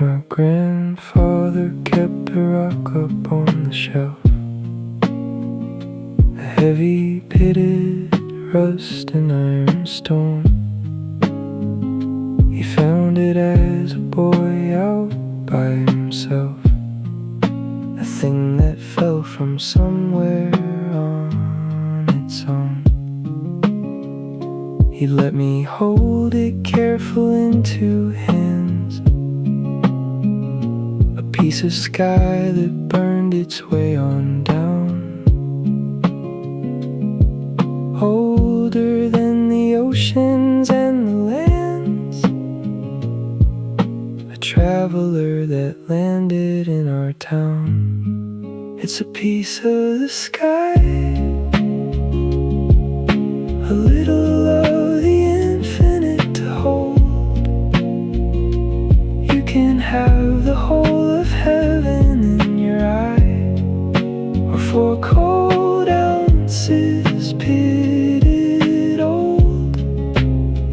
My grandfather kept a rock up on the shelf, a heavy pitted rust and iron stone. He found it as a boy out by himself, a thing that fell from somewhere on its own. He let me hold it careful in two hands, a piece of sky that burned its way on down, older than the oceans and the lands, a traveler that landed in our town. It's a piece of the sky, a little of the infinite to hold. You can have the whole of heaven in your eye, or 4 cold ounces pitted old.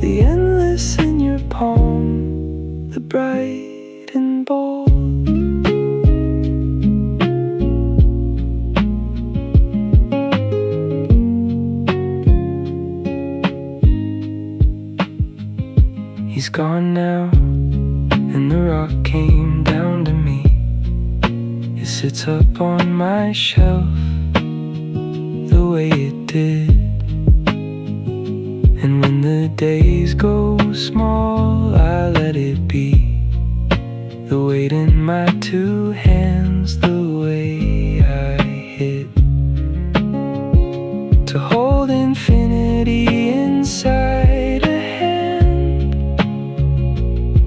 The endless in your palm, the bright and bold. He's gone now, and the rock came down to me. It sits up on my shelf the way it did. And when the days go small, I let it be. The weight in my 2 hands, the way I hit. To hold infinity inside a hand,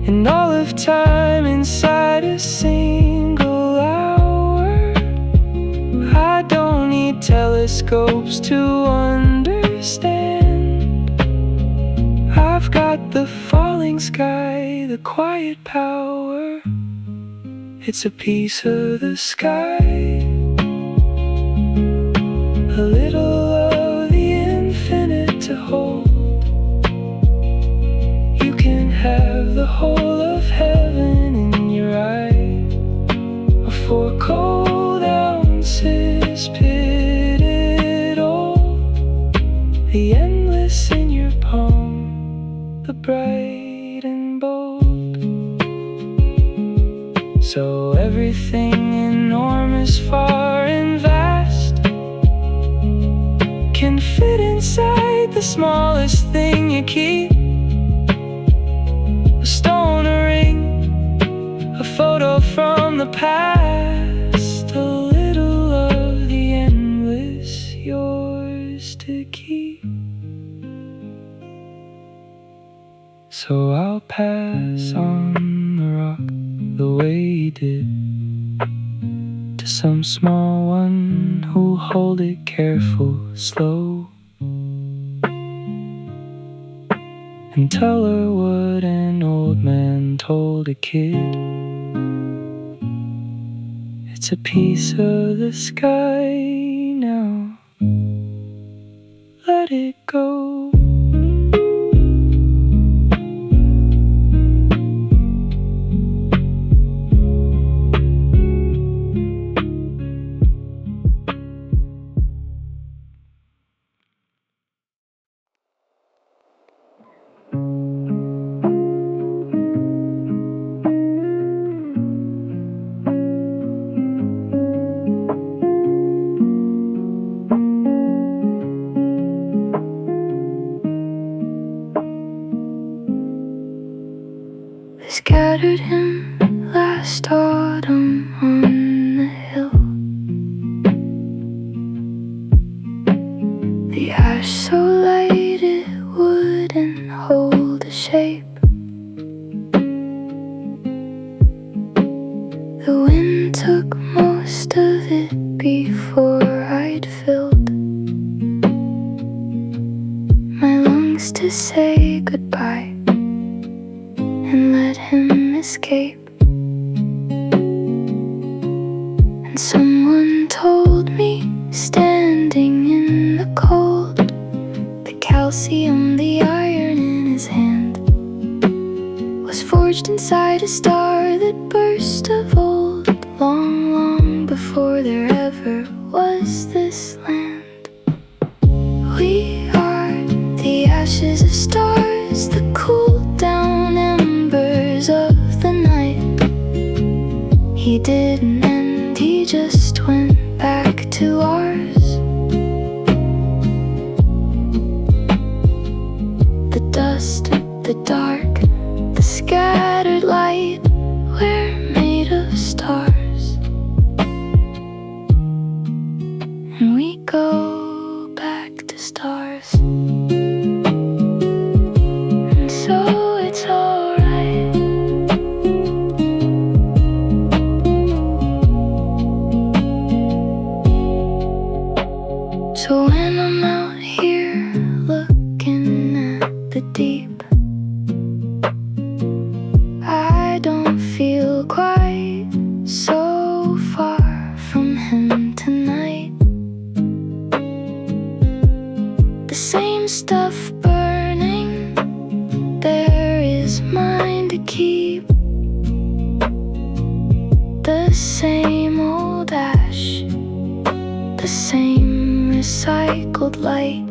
and all of time inside a single hour. I don't need telescopes to understand. I've got the falling sky, the quiet power. It's a piece of the sky, a little of the infinite to hold. You can have the whole of heaven in your eye, or 4 cold ounces pitted old. The endless in your palm, the bright and bold. So everything enormous, far and vast, can fit inside the smallest thing you keep. A stone, a ring, a photo from the past, a little of the endless, yours to keep. So I'll pass on the rock the way he did to some small one who'll hold it careful, slow, and tell her what an old man told a kid. It's a piece of the sky now, let it go. Scattered him last autumn on the hill, the ash so light it wouldn't hold a shape. The wind took most of it before I'd filled my lungs to say goodbye and let him escape. Someone told me, standing in the cold, the calcium, the iron in his hand, was forged inside a star that burst of old, long, long before there ever was this land. We are the ashes of stars, the cooled down embers of the night. He didn't end, he just went back to ours. The dust, the dark, the scattered light, we're made of stars. And we go back to stars. And so it's alright. So when I'm out here looking at the deep, I don't feel quite so far from him tonight. The same stuff burning, there is mine to keep. The same old ash, the same recycled light.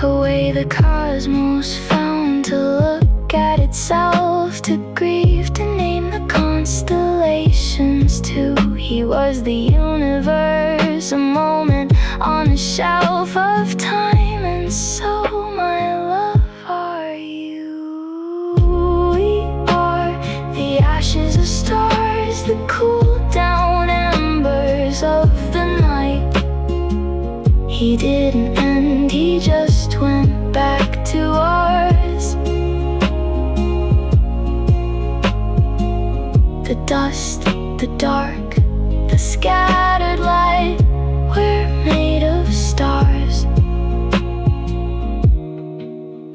A way the cosmos found to look at itself, to grieve, to name the constellations too. He was the universe, a moment on a shelf of time, and so my love are you. We are the ashes of stars, the cooled down embers of the night. He didn't end, he just went back to ours. The dust, the dark, the scattered light, we're made of stars.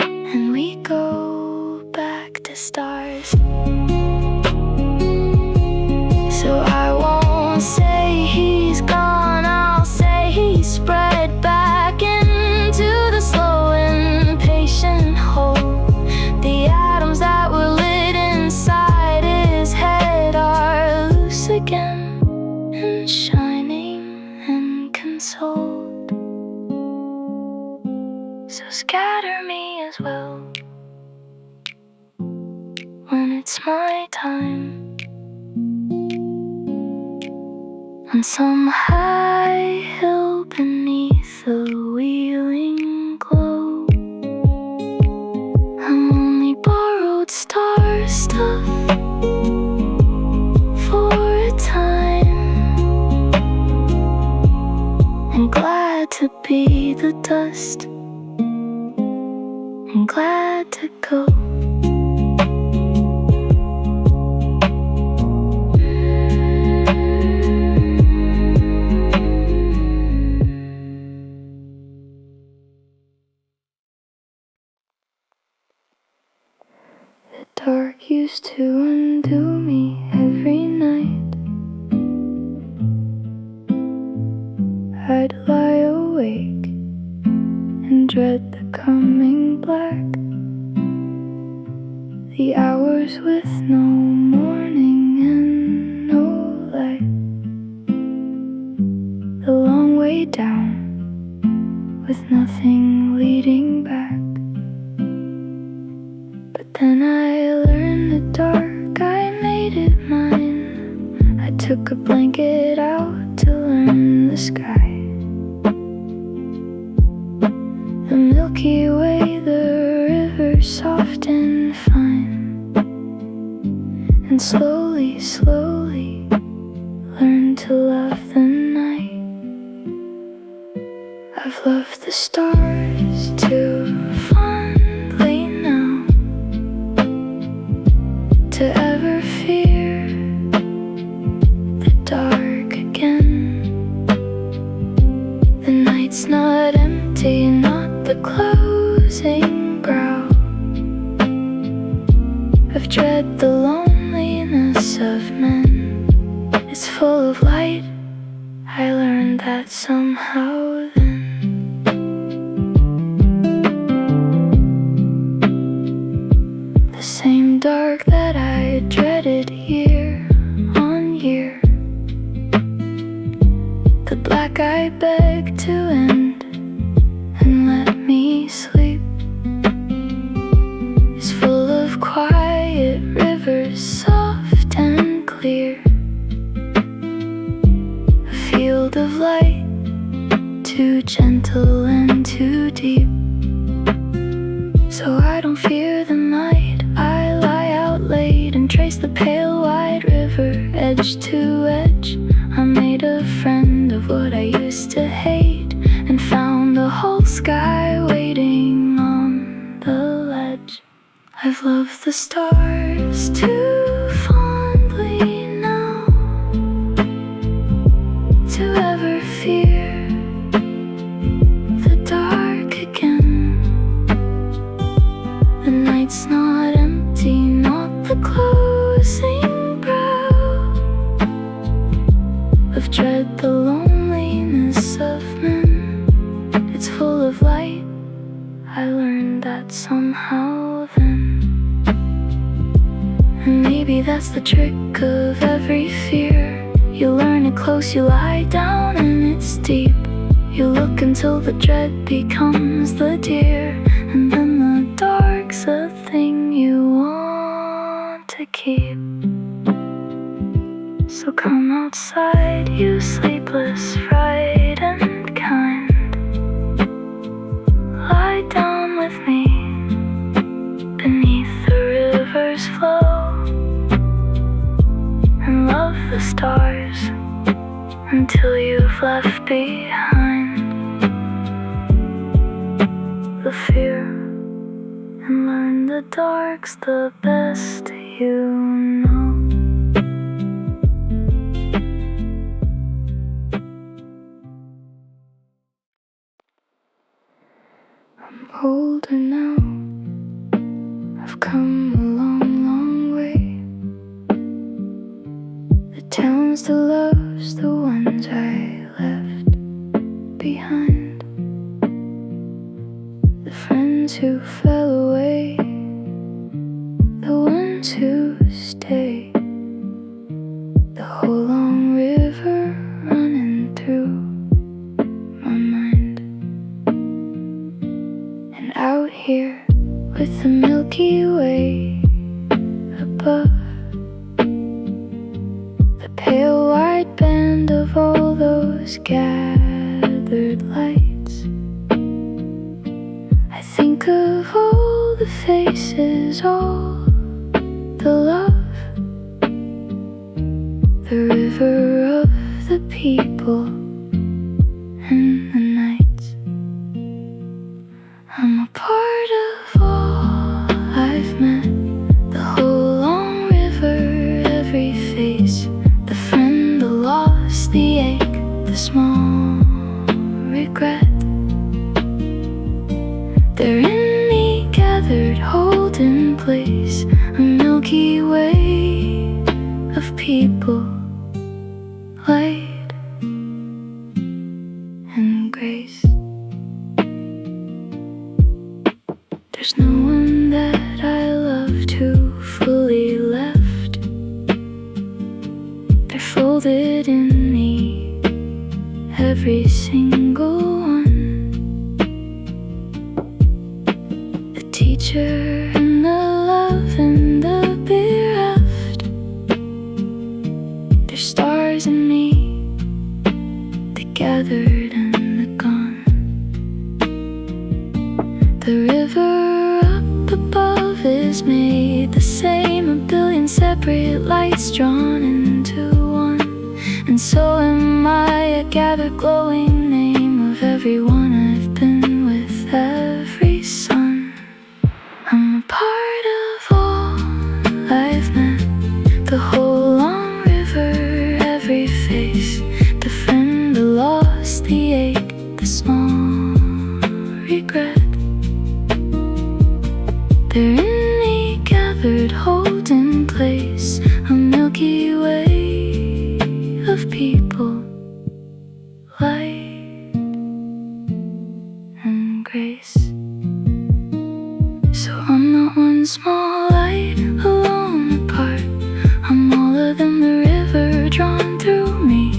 And we go back to stars. So I won't say he's gone, I'll say he's spread back into the slow and patient hole. The atoms that were lit inside his head are loose again and shining and consoled. So scatter me as well when it's my time. On some high hill beneath the wheeling glow, I'm only borrowed star stuff for a time, and glad to be the dust, and glad to go. Dark used to undo me every night. I'd lie awake and dread the coming black, the hours with no morning and no light, the long way down with nothing leading back. But then I learned the dark, I made it mine. I took a blanket out to learn the sky. The Milky Way, the river soft and fine, and slowly, slowly learn to love the night. I've loved the stars too fondly now to ever fear the dark again. The night's not empty, not the closing brow of dread, the loneliness of men. full of light. I learned that somehow then. The same dark that I dreaded year on year, the black I begged to end and let me sleep, is full of quiet rivers, soft and clear, a field of light, too gentle and too deep. So I don't fear the night, I lie out late and trace the pale white river, edge to edge. I made a friend of what I used to hate, and found the whole sky waiting on the ledge. I've loved the stars too fondly now to ever fear the dark again. The night's not empty, not the closing brow of dread, the loneliness of men. It's full of light, I learned that somehow then. And maybe that's the trick of every fear. You learn it close, you lie down and it's deep. You look until the dread becomes the deer, and then the dark's a thing you want to keep. So come outside, you sleepless, frightened kind. Lie down with me beneath the river's flow, and love the stars until you've left behind the fear, and learn the dark's the best you know. I'm older now, I've come a long, long way. The towns, the loves, the ones I left behind, the friends who fell away, the ones who stay, the whole long river running through my mind. And out here with the Milky Way above, the pale white band of all those gathered lights, I think of all the faces, all the love, the river of the people and the nights. I'm a part of all I've met, the whole long river, every face, the friend, the loss, the ache, the small regret. They're in me, gathered, hold in place, a Milky Way of people, light and grace. There's no one that I loved who fully left. They're folded in me, every single one. The teacher and the love and the bereft, there's stars in me, they gathered and they're gone. The river up above is made the same, a billion separate lights drawn into one. And so am I, a gathered glowing name of everyone I've been with, every sun. I'm a part of all I've met, the whole long river, every face, the friend, the loss, the ache, the small regret. They're in me, gathered, hold in place, a Milky Way of of people, light and grace. So I'm not one small light alone apart. I'm all of them, the river drawn through me,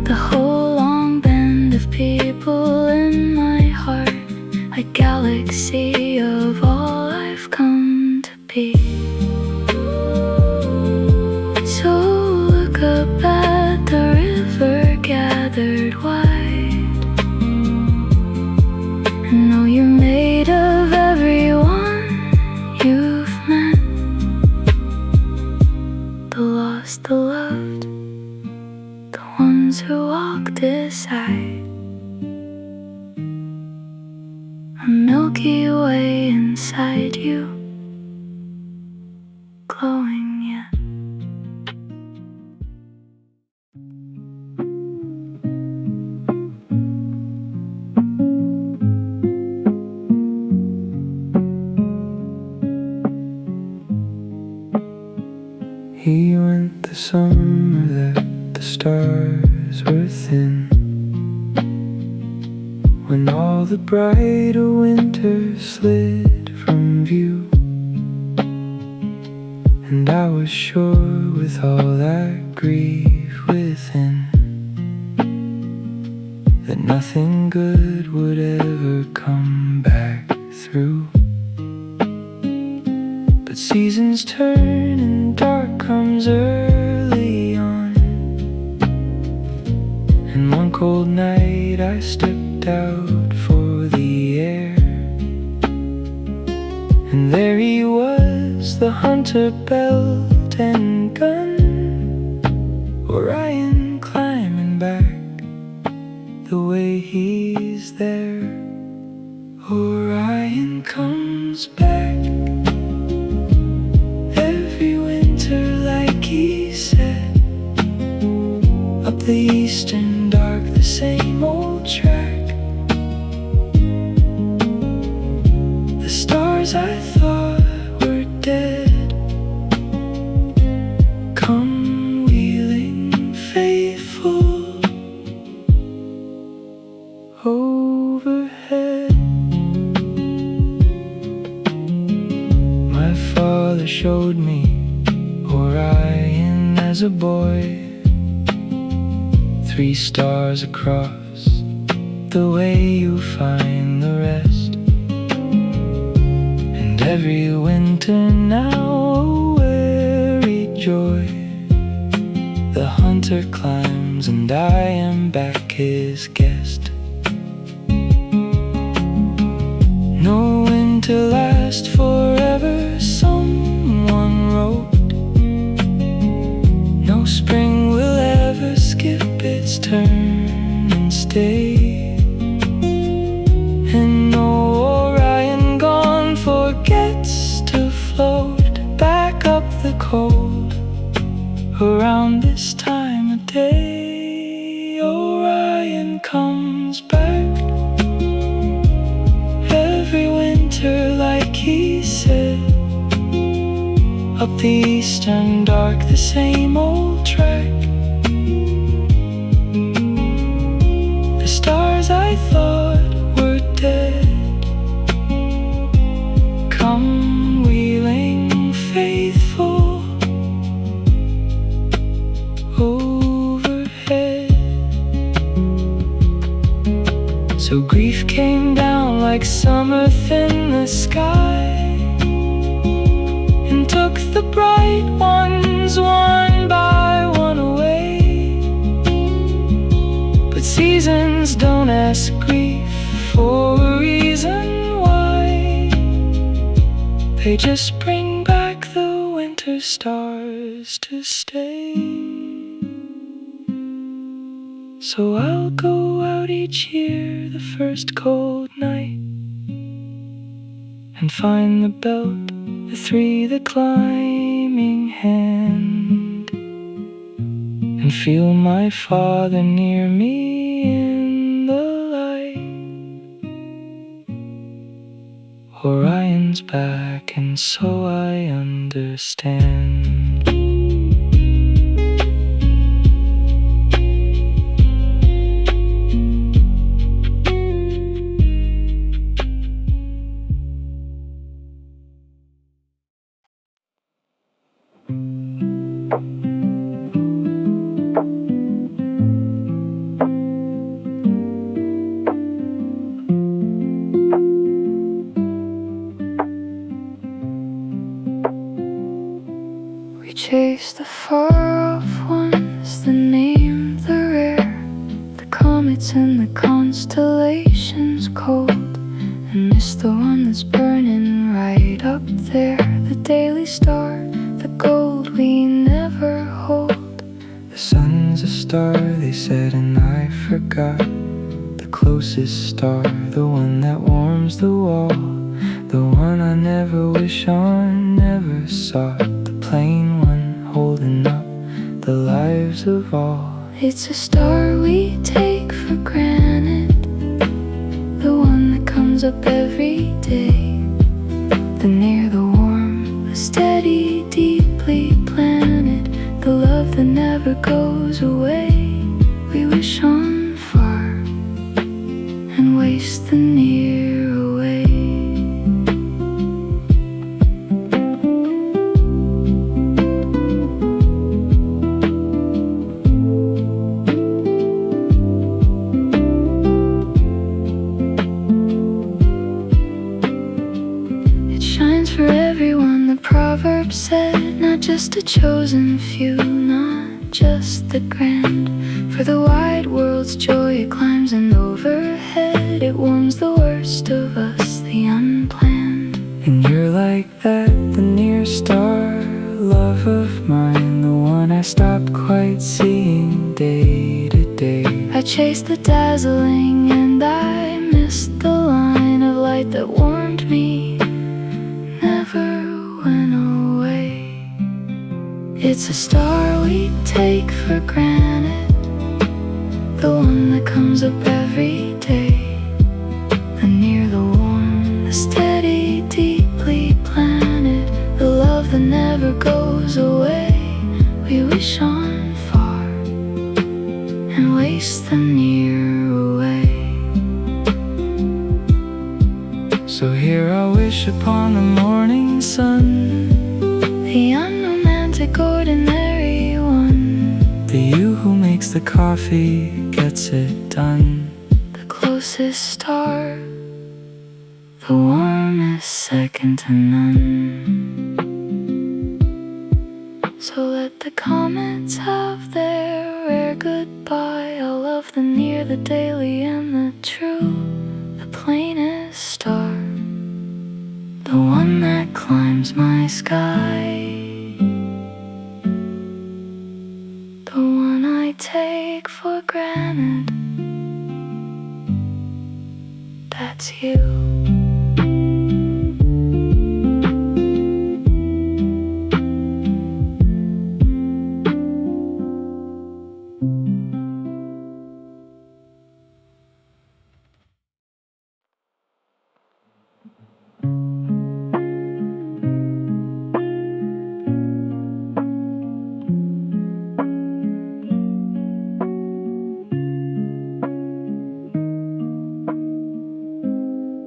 the whole long band of people in my heart, a galaxy of all I've come to be. So look up at the river gathered wide, and know you're made of everyone you've met, the lost, the loved, the ones who walk beside a Milky Way inside you, glowing yet. He went the summer that the stars were thin, when all the brighter winter slid from view. And I was sure with all that grief within that nothing good would ever come back through. But seasons turn and dark comes early on, and one cold night I stepped out for the air, and there he was, the hunter, belt and gun, Orion climbing back the way he's there. Orion comes back every winter, like he said, up the eastern dark, the same old track. The stars I thought were dead come wheeling faithful overhead. My father showed me Orion as a boy, 3 stars across, the way you find the rest. And every winter now a weary joy, the hunter climbs and I am back his guest. No winter lasts forever, someone wrote. No spring will ever skip its turn and stay. And no Orion gone forgets to float back up the cold around this time of day. Orion comes back every winter, like he said, up the eastern dark, the same old track. The stars I thought were dead come wheeling faithful overhead. So grief came down like summer thin the sky, and took the bright ones one by one away. But seasons don't ask grief for a reason why, they just bring back the winter stars to stay. So I'll go out each year the first cold night, and find the belt, the 3, the climbing hand, and feel my father near me in the light. Orion's back, and so I understand. constellations cold, and miss the one that's burning right up there, the daily star, the gold we never hold. The sun's a star, they said, and I forgot. The closest star, the one that warms the wall, the one I never wish on, never sought. The plain one holding up the lives of all. It's a star we take for granted, the one that comes up every day, the near, the warm, the steady, deeply planted, the love that never goes away. We wish on far and waste the near away. It shines for everyone, the proverb said, not just a chosen few, not just the grand. For the wide world's joy it climbs, and overhead it warms the worst of us, the unplanned. And you're like that, the near star, love of mine, the one I stopped quite seeing day to day. I chased the dazzling and I missed the line of light that warmed me, never went away. It's a star we take for granted, the one that comes up every day, the near, the warm, the steady, deeply planted, the love that never goes away. We wish on far and waste the near away. So here I wish upon the morning sun, the unromantic, ordinary one, the you who makes the coffee, gets it done, the closest star, the warmest, second to none. So let the comets have their rare goodbye. I'll love the near, the daily, and the true, the plainest star, the one that climbs my sky, the one I take for granted. That's you.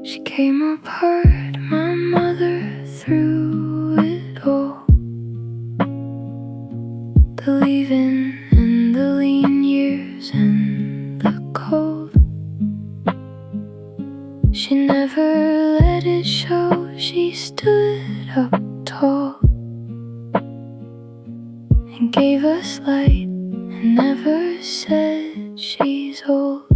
She came apart, my mother, through it all, the leaving and the lean years and the cold. She never let it show, she stood up tall and gave us light and never said she's old.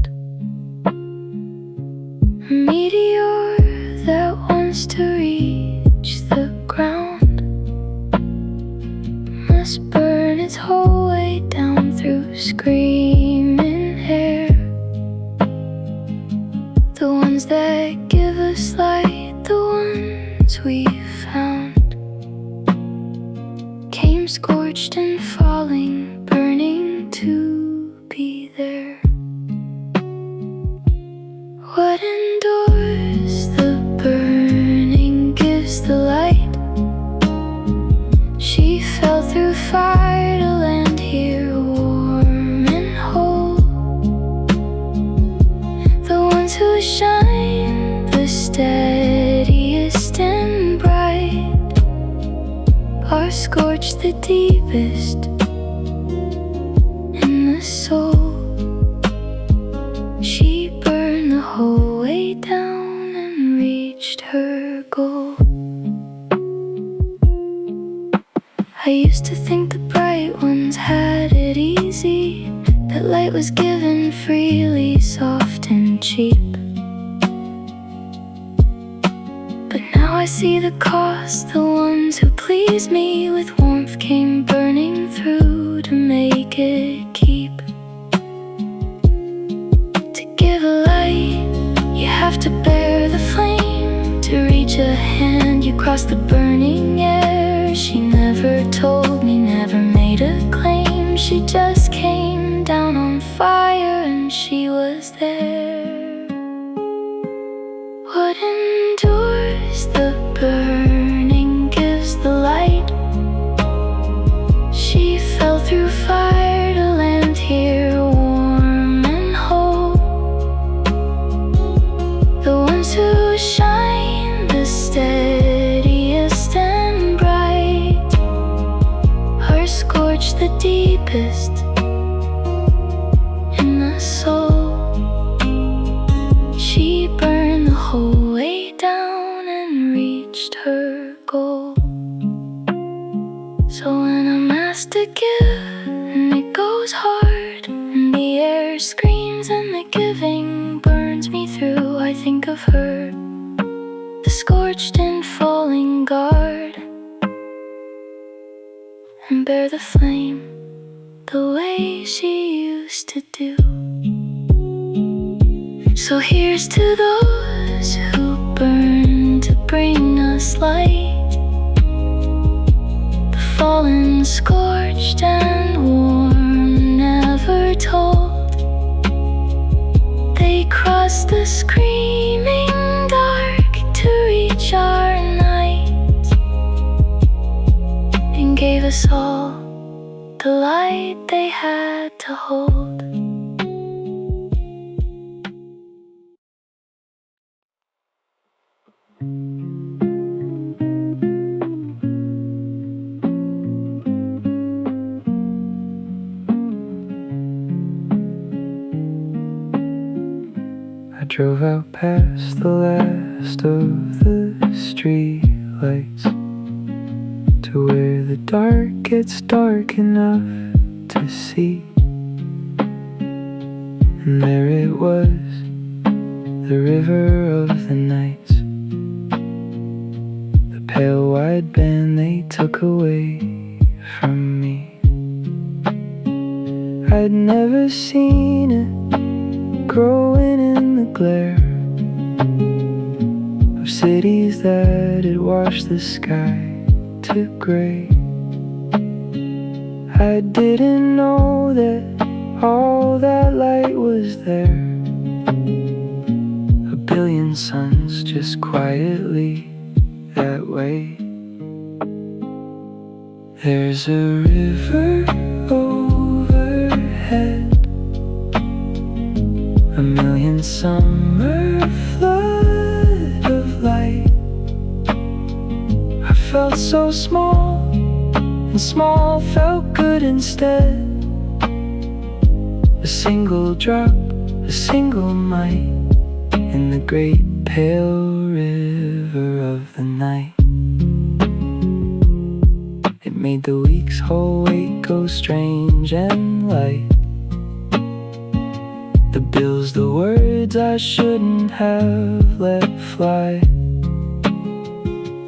A meteor that wants to reach the ground must burn its whole way down through screaming air. The ones that give us light, the ones we found, came scorched and falling, burning to be there. What endures the burning gives the light. She fell through fire to land here warm and whole. The ones who shine the steadiest and bright are scorched the deepest in the soul. She burned the whole way down and reached her goal. I used to think the bright ones had it easy, that light was given freely, soft and and cheap. But now I see the cost. The ones who pleased me with warmth came burning through to make it keep. To give a light, you have to bear the flame. To reach a hand, you cross the burning air. She never told me, never made a claim. She just came down on fire and she was there. What endures the burning gives the light. She fell through fire to land here warm and whole. The ones who shine the steadiest and bright are scorched the deepest in the soul. She burned the whole way down and reached her goal. So when I'm asked to give and it goes hard and the air screams and the giving burns me through, I think of her, the scorched and falling guard, and bear the flame the way she used to do. So here's to those who burn to bring us light, the fallen, scorched and warm, never told. They crossed the screaming dark to reach our night, and gave us all the light they had to hold. I drove out past the last of the street lights to where the dark gets dark enough to see. And there it was, the river of the nights, the pale wide band they took away from me. I'd never seen it growing in the glare of cities that had washed the sky to gray. I didn't know that all that light was there, a billion suns just quietly that way. There's a river overhead, a million summer flood of light. I felt so small, and small felt good instead. A single drop, a single mite in the great pale river of the night. It made the week's whole weight go strange and light. The bills, the words I shouldn't have let fly.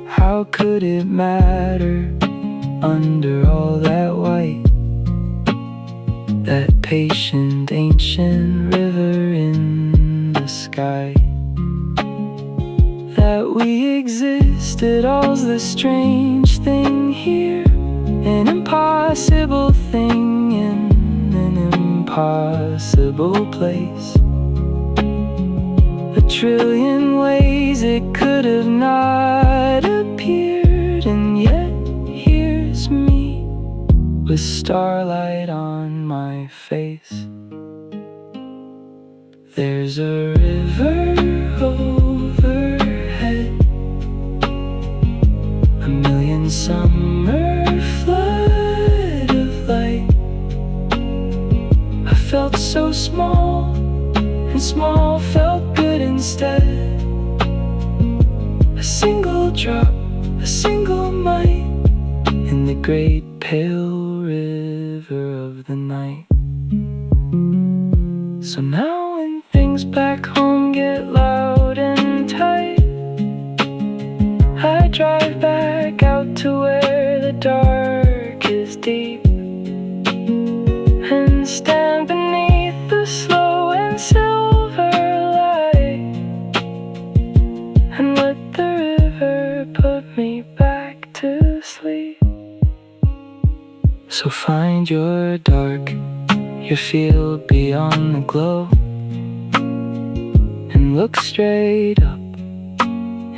How could it matter under all that white? That patient, ancient river in the sky. That we existed, all's the strange thing here. An impossible thing in an impossible place. A trillion ways it could have not appeared, and yet here's me with starlight on my face. There's a river overhead, a million summer flood of light. I felt so small, and small felt good instead. A single drop, a single mite in the great pale river of the night. So now when things songs back home get loud and tight. I drive back out to where the dark is deep, and stand beneath the slow and silver light, and let the river put me back to sleep. So find your dark, your field beyond the glow, and look straight up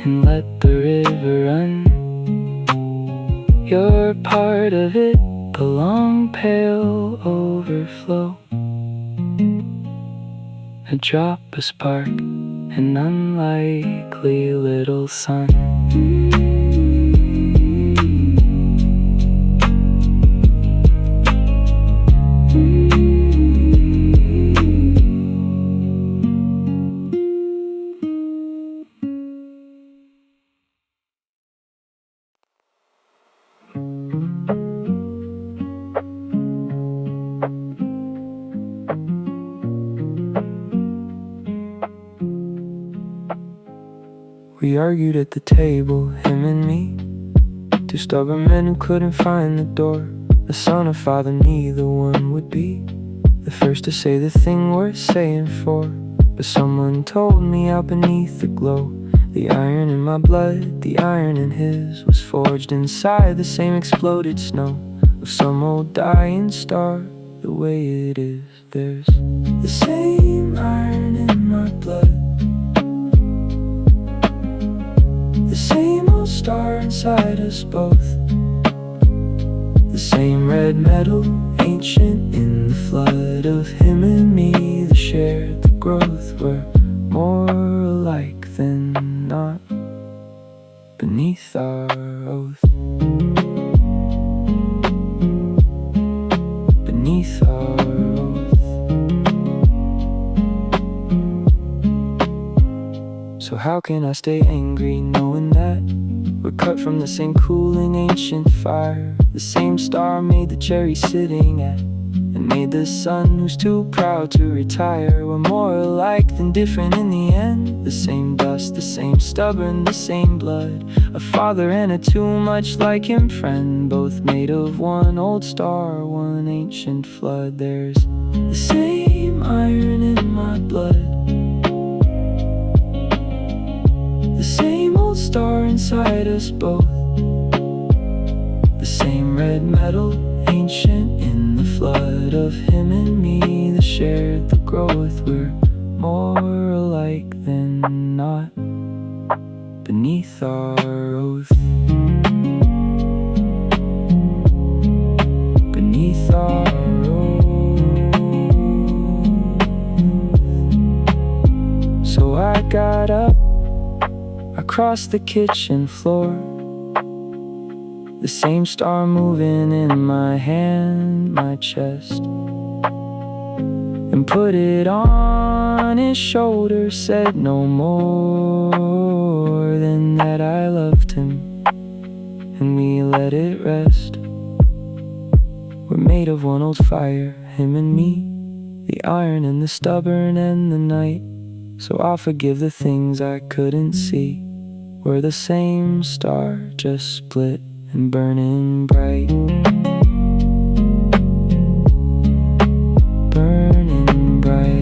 and let the river run. You're part of it, the long pale overflow. A drop, a spark, an unlikely little sun. We argued at the table, him and me, two stubborn men who couldn't find the door. A son or father, neither one would be the first to say the thing worth saying for. But someone told me out beneath the glow, the iron in my blood, the iron in his, was forged inside the same exploded snow of some old dying star. The way it is, there's the same iron in my blood, the same old star inside us both, the same red metal, ancient in the flood of him and me that shared the growth. We're more alike than not beneath our oath, beneath our oath. So how can I stay angry knowing that we're cut from the same cooling ancient fire? The same star made the cherry sitting at, and made the sun who's too proud to retire. We're more alike than different in the end. The same dust, the same stubborn, the same blood. A father and a too much like him friend, both made of one old star, one ancient flood. There's the same iron in my blood, the same old star inside us both, the same red metal, ancient in the flood of him and me that shared the growth. We're more alike than not beneath our oath, beneath our oath. So I got up, I crossed the kitchen floor, the same star moving in my hand, my chest, and put it on his shoulder. Said no more than that I loved him, and we let it rest. We're made of one old fire, him and me, the iron and the stubborn and the night. So I'll forgive the things I couldn't see. We're the same star, just split and burning bright, burning bright.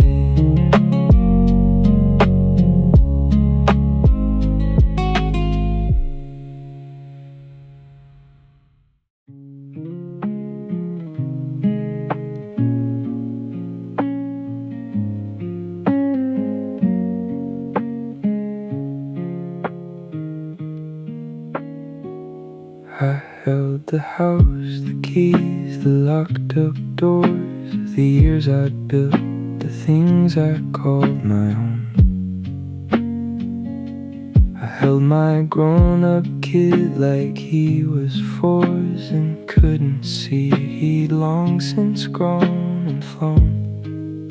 I held the house, the keys, the locked up doors, the years I'd built, the things I called my own. I held my grown-up kid like he was 4 and couldn't see he'd long since grown and flown.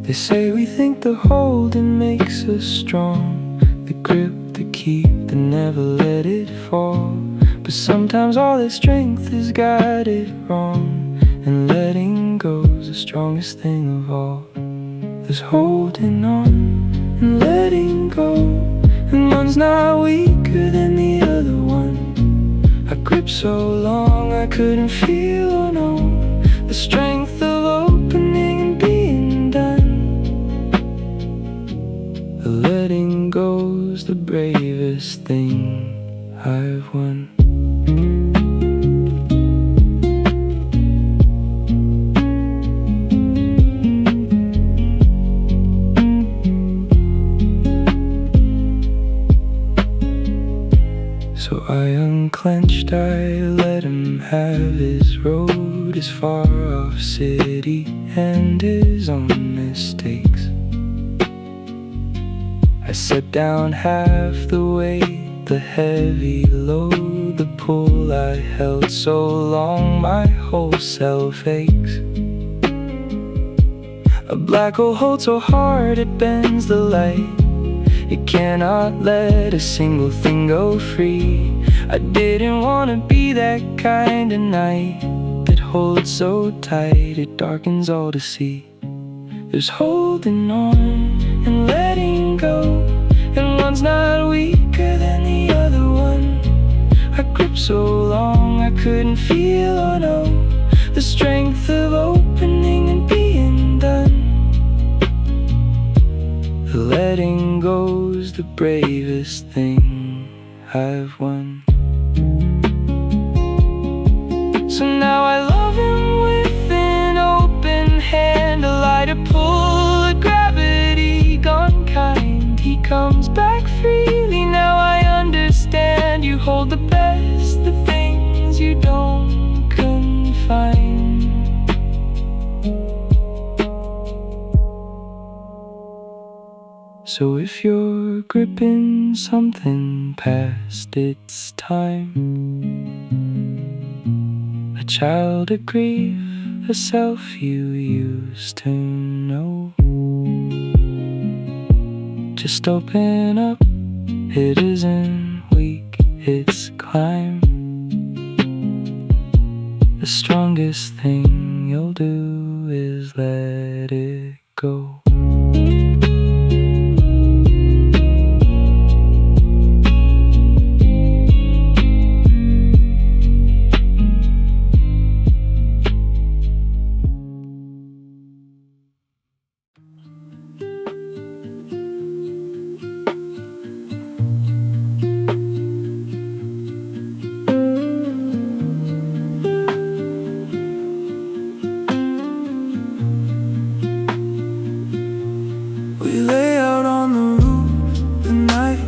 They say we think the holding makes us strong, the grip, the keep, and never let it fall. But sometimes all the strength has got it wrong, and letting go's the strongest thing of all. There's holding on and letting go, and one's not weaker than the other one. I gripped so long I couldn't feel or know the strength of opening and being done. The letting go's the bravest thing I've won. So I unclenched, I let him have his road, his far off city and his own mistakes. I set down half the weight, the heavy load, the pull I held so long my whole self aches. A black hole holds so hard it bends the light. It cannot let a single thing go free. I didn't want to be that kind of night that holds so tight it darkens all to see. There's holding on and letting go, and one's not weaker than the other one. I gripped so long I couldn't feel or know the strength of opening and being done. The letting go's the bravest thing I've won. So now I love him with an open hand, a lighter pull, a gravity gone kind. He comes back freely, now I understand. You hold the best, the things you don't confine. So if you're gripping something past its time, a child of grief, a self you used to know, just open up, it isn't weak, it's climb. The strongest thing you'll do is let it go. We lay out on the roof the night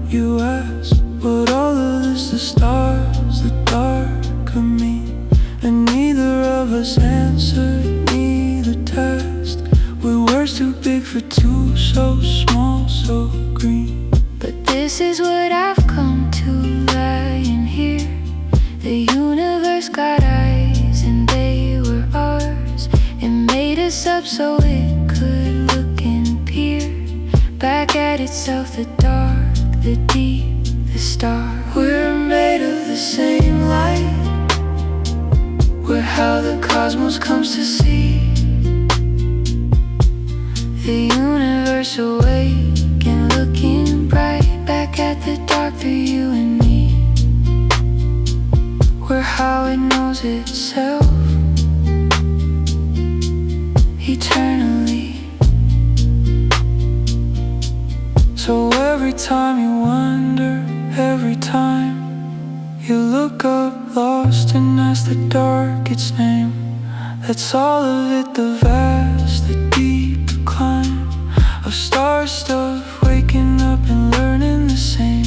you asked what all of this, the stars, the dark of me, and neither of us answered neither task. We were too big for two, so small, so green. But this is what I've come to, lying here. The universe got eyes and they were ours. It made us up so it could look and peer back at itself, the dark, the deep, the star. We're made of the same light. We're how the cosmos comes to see. The universe awake and looking bright back at the dark through you and me. We're how it knows itself eternally. So every time you wonder, every time you look up lost and ask the dark its name, that's all of it, the vast, the deep, the climb of star stuff, waking up and learning the same.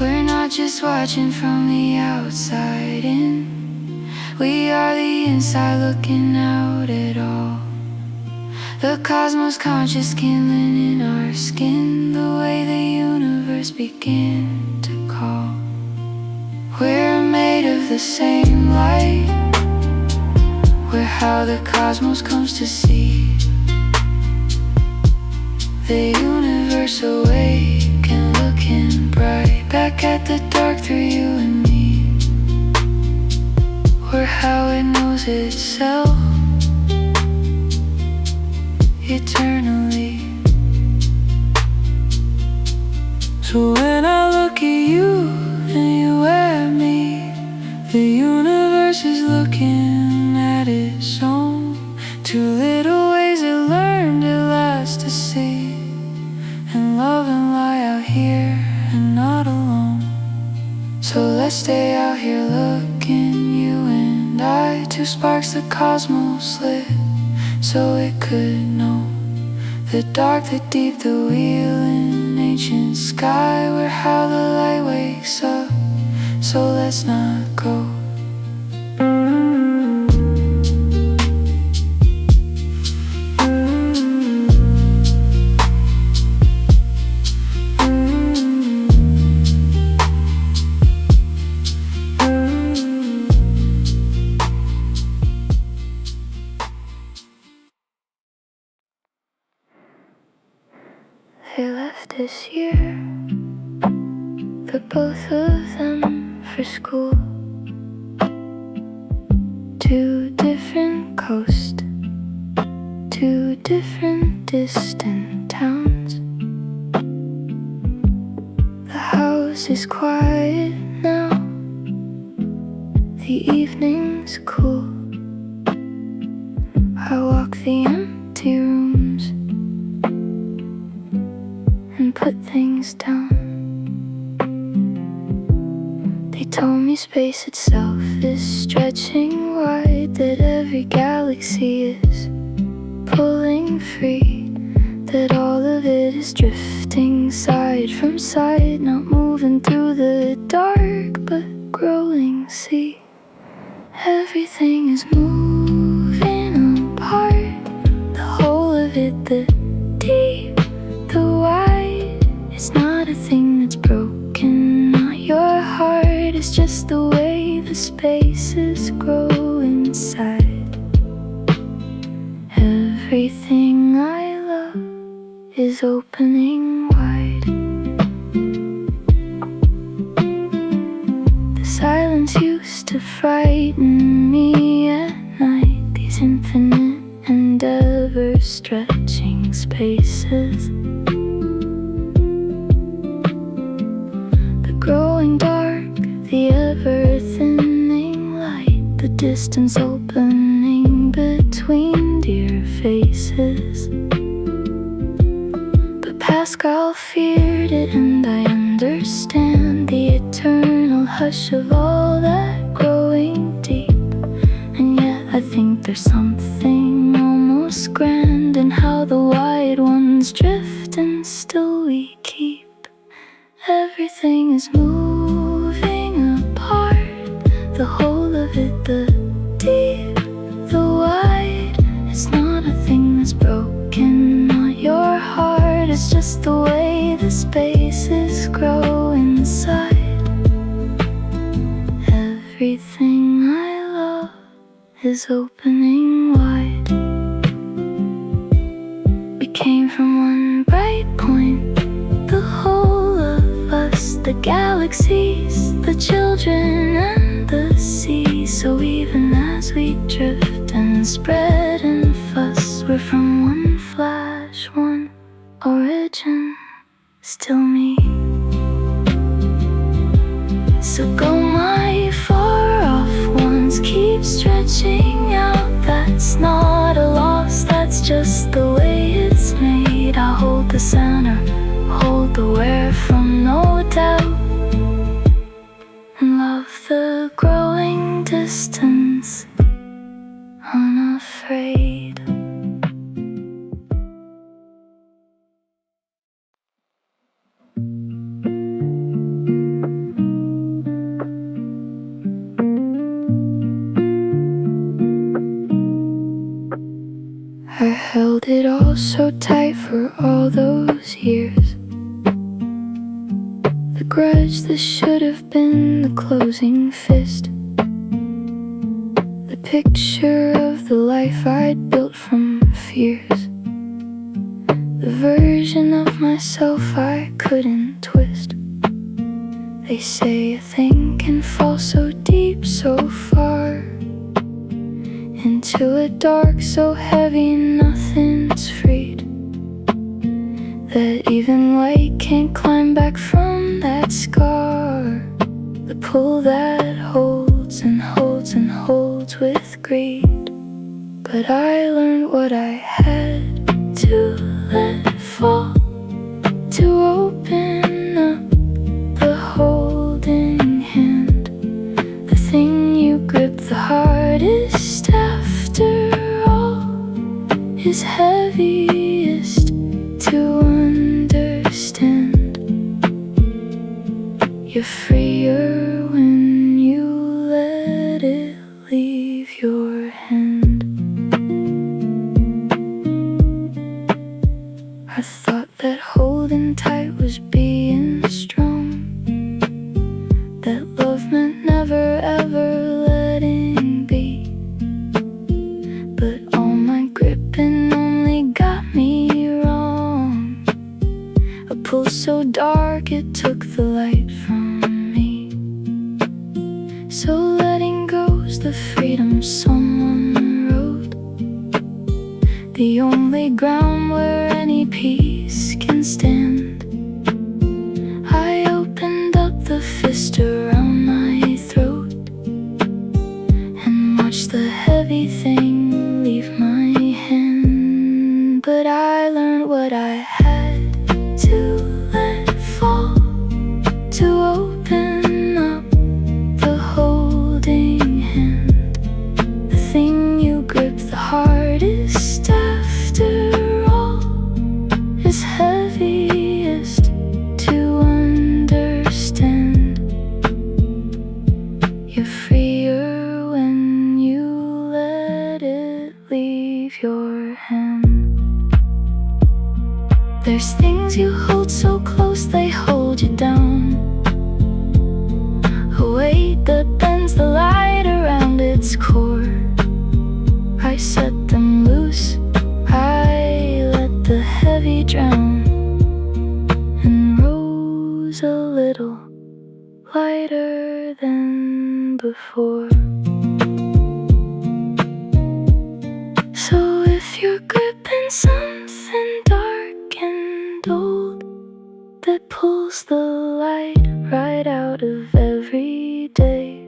We're not just watching from the outside in, we are the inside looking out at all. The cosmos conscious kindling in our skin, the way the universe began to call. We're made of the same light. We're how the cosmos comes to see. The universe awake and looking bright back at the dark through you and me. We're how it knows itself eternally. So when I look at you and you at me, the universe is looking at its own. Two little ways I learned at last to see, and love and lie out here and not alone. So let's stay out here looking, you and I, two sparks the cosmos lit, so it could know the dark, the deep, the wheel in ancient sky, where how the light wakes up. So let's not go. They left this year, but both of them for school. Two different coasts, two different distant towns. The house is quiet now, the evening's cool. I walk the empty rooms and put things down. They told me space itself is stretching wide, that every galaxy is pulling free, that all of it is drifting side from side, not moving through the dark but growing. See, everything is moving apart, the whole of it, the deep, the wide. It's not a thing that's broken, not your heart. It's just the way the spaces grow inside. Everything I love is opening wide. The silence used to frighten me at night, these infinite and ever-stretching spaces. Growing dark, the ever-thinning light, the distance opening between dear faces. But Pascal feared it, and I understand the eternal hush of all that growing deep. And yet I think there's something almost grand in how the wide ones drift and still we keep. Everything is moving apart, the whole of it, the deep, the wide. It's not a thing that's broken, not your heart. It's just the way the spaces grow inside. Everything I love is opening wide. We came from one bright point, the whole of us, the galaxies, the children and the sea. So even as we drift and spread and fuss, we're from one flash, one origin, still me. So go my far off ones, keep stretching out. That's not a loss, that's just the way it's made. I hold the center, hold the where from no doubt, and love the growing distance, unafraid. I held it all so tight for all those years, the grudge that should have been the closing fist, the picture of the life I'd built from fears, the version of myself I couldn't twist. They say a thing can fall so deep, so far, into a dark so heavy nothing's free. that even light can't climb back from that scar. The pull that holds and holds and holds with greed. But I learned what I had to let fall, to open up the holding hand, the thing you grip the hardest after all, is heaviest to understand. You're freer when you let it leave your hand. I thought that holding tight was being strong, that love meant never ever letting be. But all my gripping only got me wrong, a pull so dark it took the light from me. So letting go's the freedom someone wrote, the only ground where any peace can stand. I opened up the fist around my throat and watched the heavy thing leave my hand. But I learned what I had to let fall, to open up the holding hand, the thing you grip the hardest after all, is heaviest to understand. You're freer when you let it leave your hand. There's things you hold so close they hold you down, a weight that bends the light around its core. I set them loose, I let the heavy drown, and rose a little lighter than before. So if you're gripping something dark and old that pulls the light right out of every day,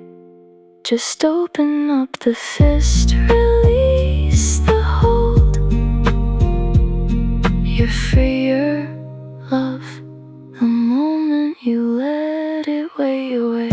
just open up the fist, release the hold. You're freer, love, the moment you let it weigh away.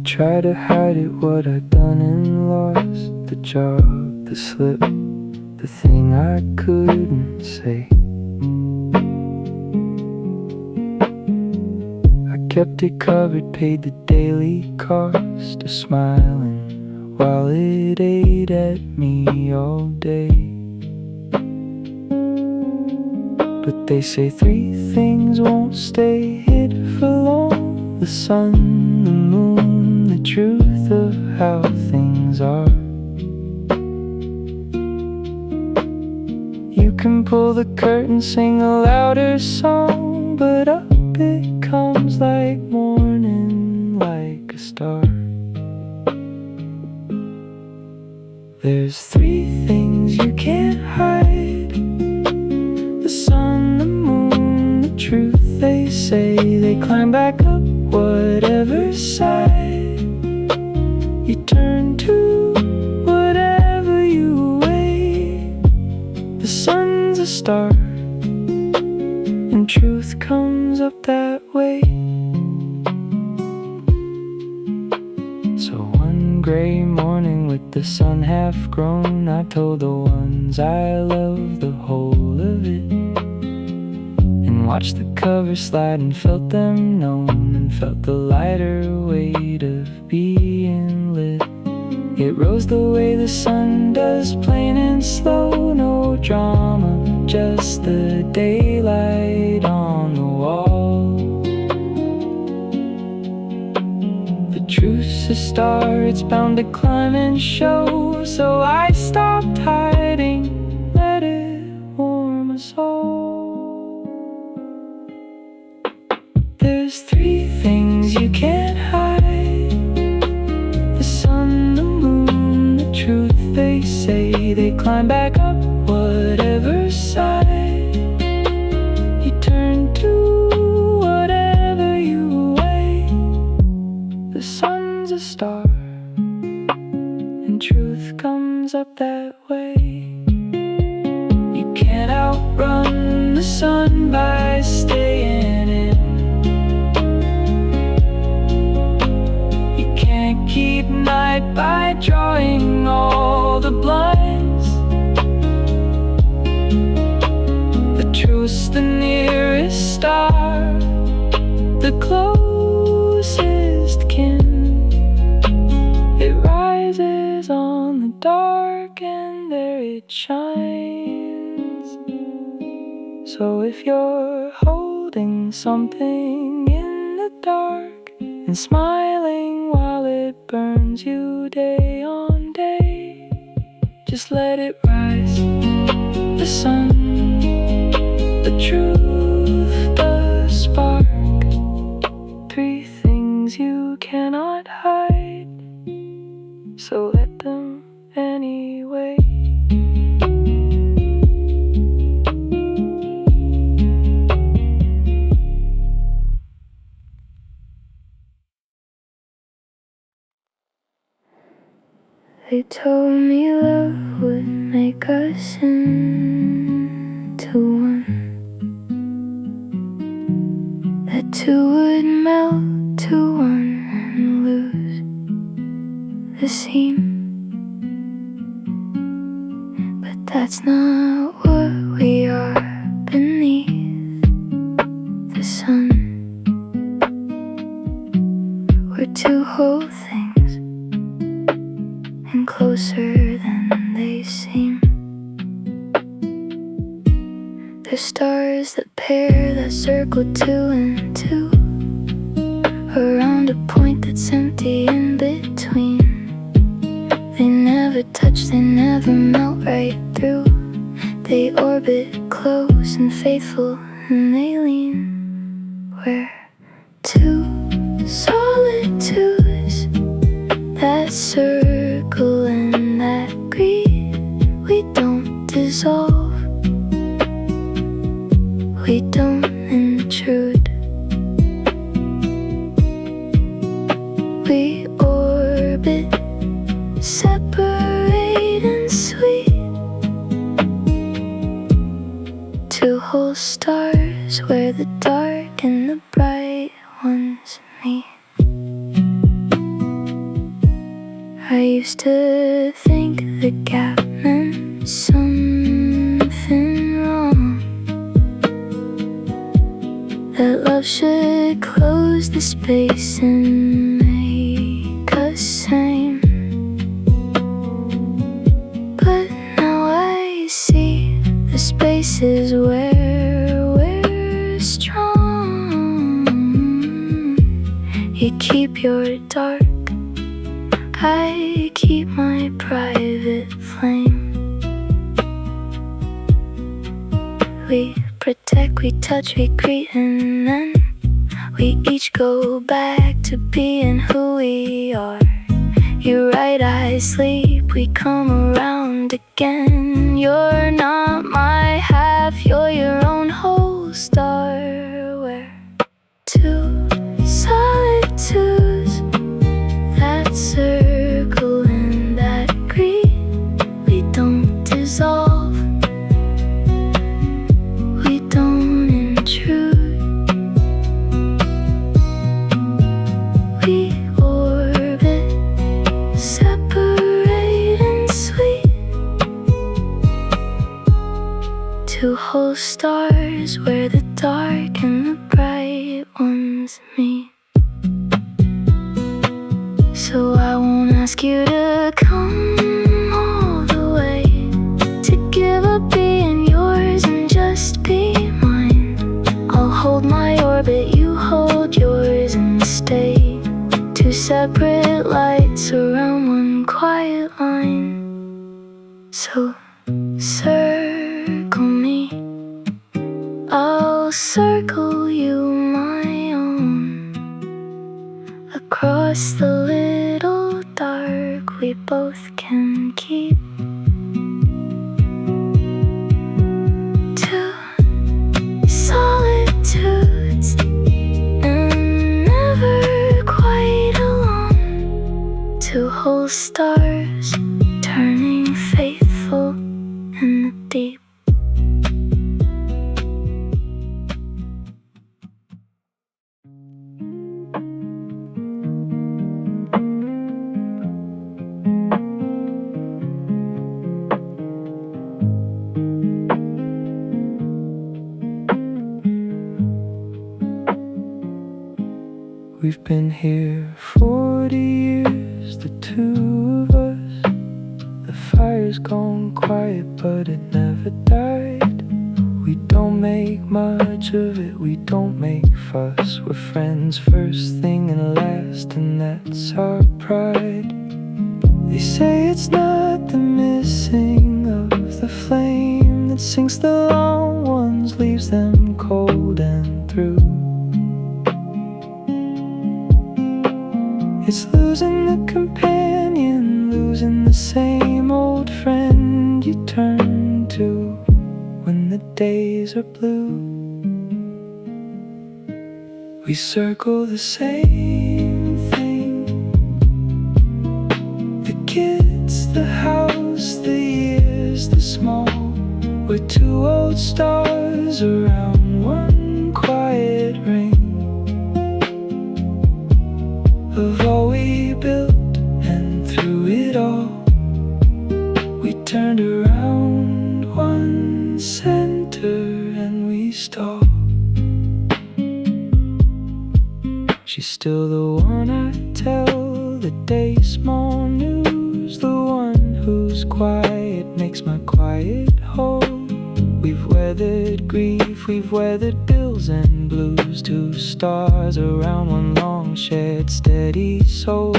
Try to hide it, what I'd done and lost, the job, the slip, the thing I couldn't say. I kept it covered, paid the daily cost of smiling while it ate at me all day. But they say three things won't stay hid for long: the sun, the moon, the truth of how things are. You can pull the curtain, sing a louder song, but up it comes like morning, like a star. There's three things you can't hide: the sun, the moon, the truth. They say they climb back up whatever side you turn to, whatever you weigh. The sun's a star, and truth comes up that way. So one gray morning with the sun half grown, I told the ones I love the whole of it, and watched the covers slide and felt them known, and felt the lighter weight of being lit. It rose the way the sun does, plain and slow, no drama, just lost the daylight on the wall. The truth's a star, it's bound to climb and show. So I stopped hiding, let it warm us all. There's three things you can't hide: the sun, the moon, the truth. They say they climb back up whatever side you turn to, whatever you weigh. The sun's a star, and truth comes up that way. You can't outrun the sun by staying in. You can't keep night by drawing all the blinds. The truth's the nearest star, the closest kin. It rises on the dark and there it shines. So if you're holding something in the dark and smiling while it burns you day on day, just let it rise. The sun, the truth, the spark. Three things you cannot hide, so let them anyway. They told me love would make us into one, that two would melt to one and lose the seam. But that's not what we are beneath the sun. We're two whole things and closer than they seem. They're stars that pair, that circle two and two, around a point that's empty in between. They never touch, they never melt right through. They orbit close and faithful, and they lean. We're two solitudes that circle and that greed. We don't dissolve, we don't intrude. We orbit, separate and sweet. Two whole stars where the dark and the bright ones meet. I used to think the gap meant something wrong, that love should close the space and make us same. But now I see the spaces where we're strong. You keep your dark, I keep my private flame. We protect, we touch, we greet, and then we each go back to being who we are. You right, I sleep, we come around again. You're not my half, you're your own whole star. We're two solitudes that circle and that greed. We don't dissolve, we don't intrude. We orbit, separate and sweet. Two whole stars where the dark and the bright ones meet. So I won't ask you to come all the way, to give up being yours and just So circle me, I'll circle you, my own. Across the little dark we both can keep. Two solitudes and never quite alone. Two whole stars turning faithful in the deep. We've been here 40 years, the two of us. The fire's gone quiet, but it never died. We don't make much of it, we don't make fuss. We're friends first thing and last, and that's our pride. They say it's not the missing of the flame that sinks the long ones, leaves them cold and through. It's losing the companion, losing the same old friend you turn to when the days are blue. We circle the same thing, the kids, the house, the years, the small. We're two old stars around one quiet ring of all we built, and through it all we turned around one center and we stalled. She's still the one I tell the day small news, the one whose quiet makes my quiet whole. We've weathered grief, we've weathered bills and blues, two stars around one long shared steady soul.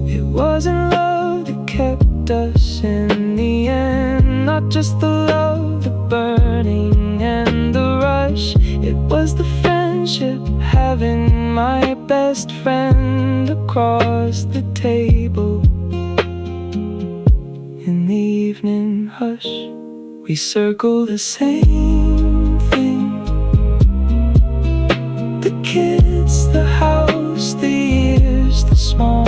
It wasn't love that kept us in the end, not just the love, the burning and the rush. It was the friendship, having my best friend across the table in the evening hush. We circle the same thing, the kids, the house, the years, the small.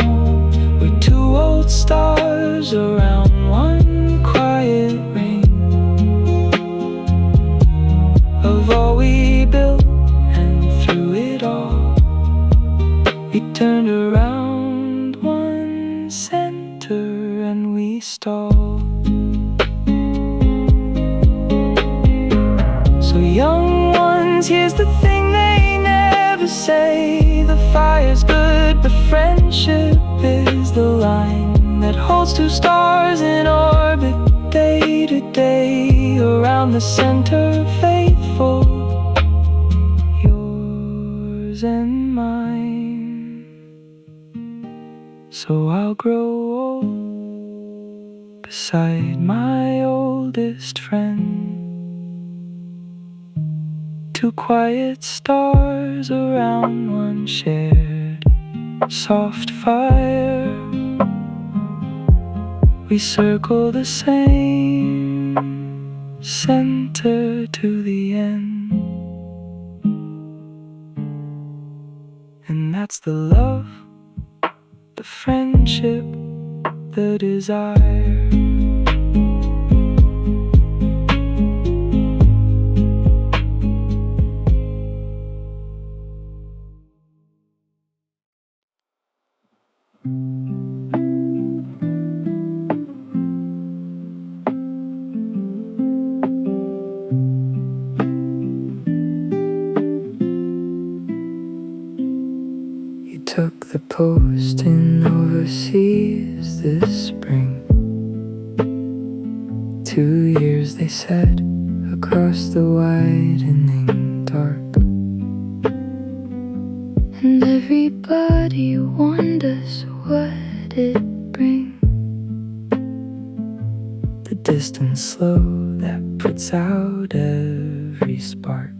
We're two old stars around one quiet ring of all we built, and through it all we turned around one center and we stalled. Young ones, here's the thing they never say. The fire's good, but friendship is the line that holds two stars in orbit day to day around the center, faithful, yours and mine. So I'll grow old beside my oldest friend, two quiet stars around one shared soft fire. We circle the same center to the end, and that's the love, the friendship, the desire. Took the posting overseas this spring. 2 years, they said, across the widening dark. And everybody warned us what it'd bring. the distant slow that puts out every spark.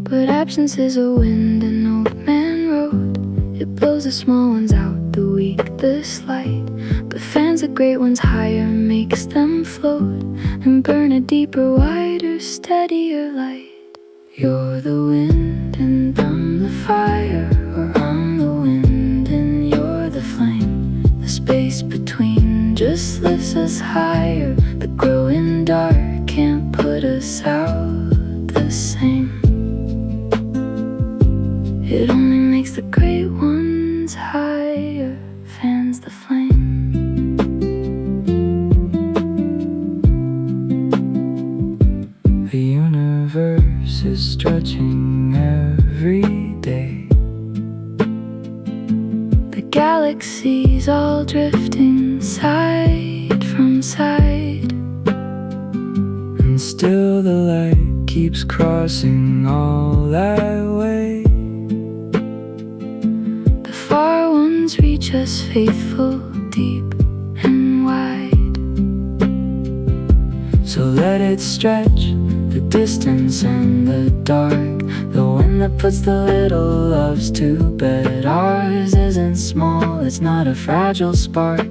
But absence is a wind an old man wrote. It blows the small ones out, the weak, the slight, but fans the great ones higher, makes them float and burn a deeper, wider, steadier light. You're the wind and I'm the fire, or I'm the wind and you're the flame. The space between just lifts us higher. The growing dark can't put us out the same. It only makes the great ones higher, fans the flame. The universe is stretching every day. The galaxies all drifting side from side, And still the light keeps crossing all that way. the far ones reach us faithful, deep and wide. So let it stretch, the distance and the dark, the wind that puts the little loves to bed. Ours isn't small, it's not a fragile spark.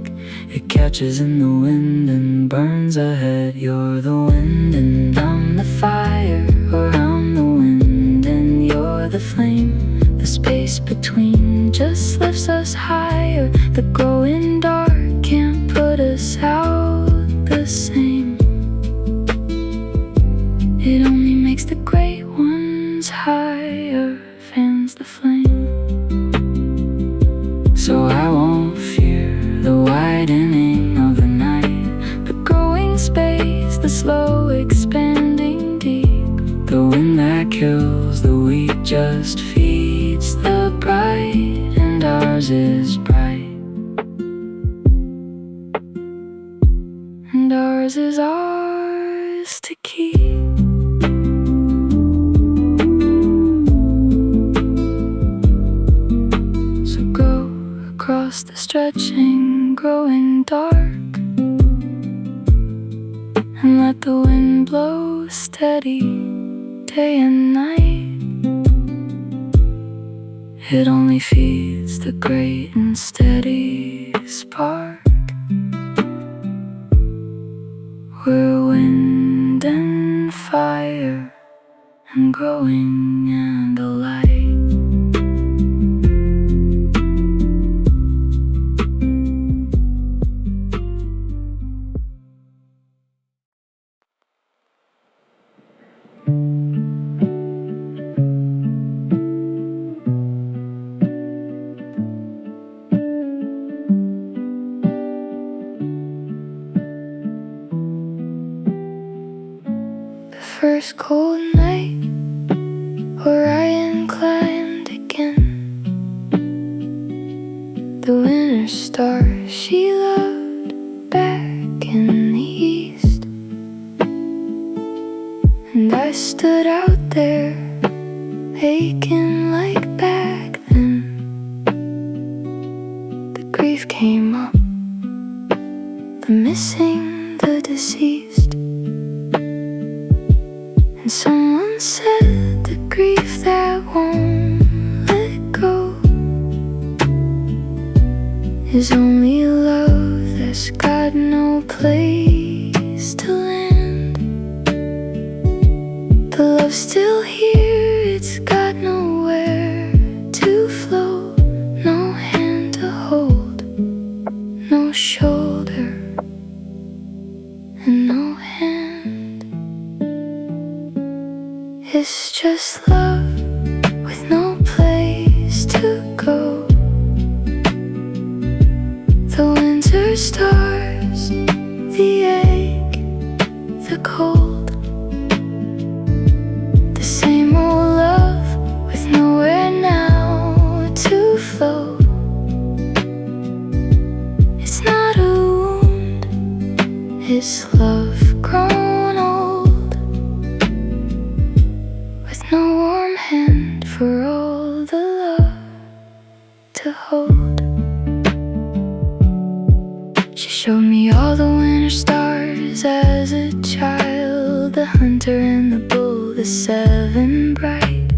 It catches in the wind and burns ahead. You're the wind and I'm the fire, or I'm the wind and you're the flame. The space between just lifts us higher. The growing dark can't put us out the same. It only makes the great ones higher, fans the flame. So I won't fear the widening of the night, The growing space, the slow expanding deep. the wind that kills the weak just feeds the bright, and ours is bright. And ours is ours to keep. So go across the stretching, growing dark, and let the wind blow steady, day and night. It only feeds the great and steady spark. We're wind and fire, and growing and alight. First cold night, Orion climbed again. The winter star she loved back in the east. And I stood out there, aching like back then. The grief came up, the missing, the deceased. And someone said the grief that won't let go is only love that's got no place to land. The love's still here, it's got nowhere to flow. No hand to hold, no shoulder, and no hand. It's just love with no place to go. The winter stars, the ache, the cold. The same old love with nowhere now to flow. It's not a wound, it's love grown old, with no warm hand for all the love to hold. She showed me all the winter stars as a child, the hunter and the bull, the seven bright.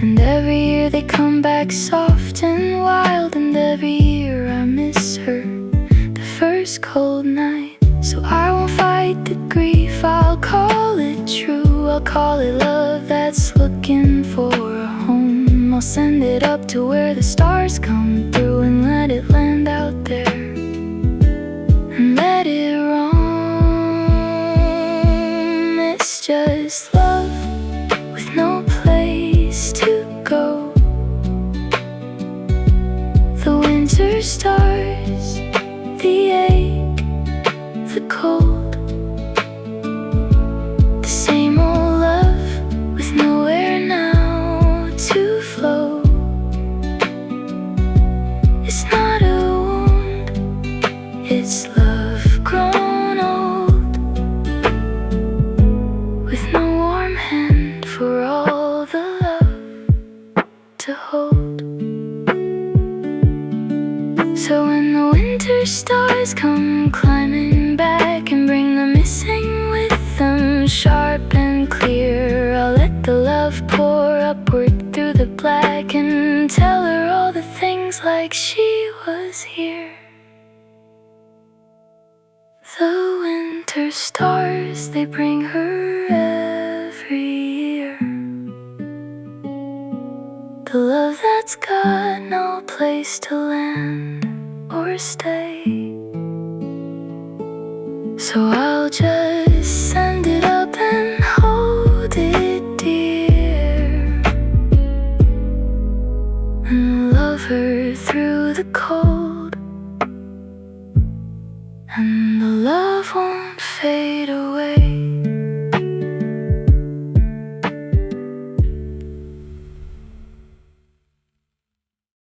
And every year they come back soft and wild, and every year I miss her, the first cold night. So I won't fight the grief, I'll call it true. I'll call it love that's looking for a home. I'll send it up to where the stars come through, and let it land out there, and let it roam. It's just love with no place to go. The winter stars, the ache, the cold, the same old love with nowhere now to flow. It's not a wound, it's love grown old, with no warm hand for all the love to hold. So when the winter stars come climbing back and bring the missing with them, sharp and clear, I'll let the love pour upward through the black, and tell her all the things like she was here. The winter stars, they bring her every year, the love that's got no place to land or stay. So I'll just send it up and hold it dear, and love her through the cold, and the love won't fade away.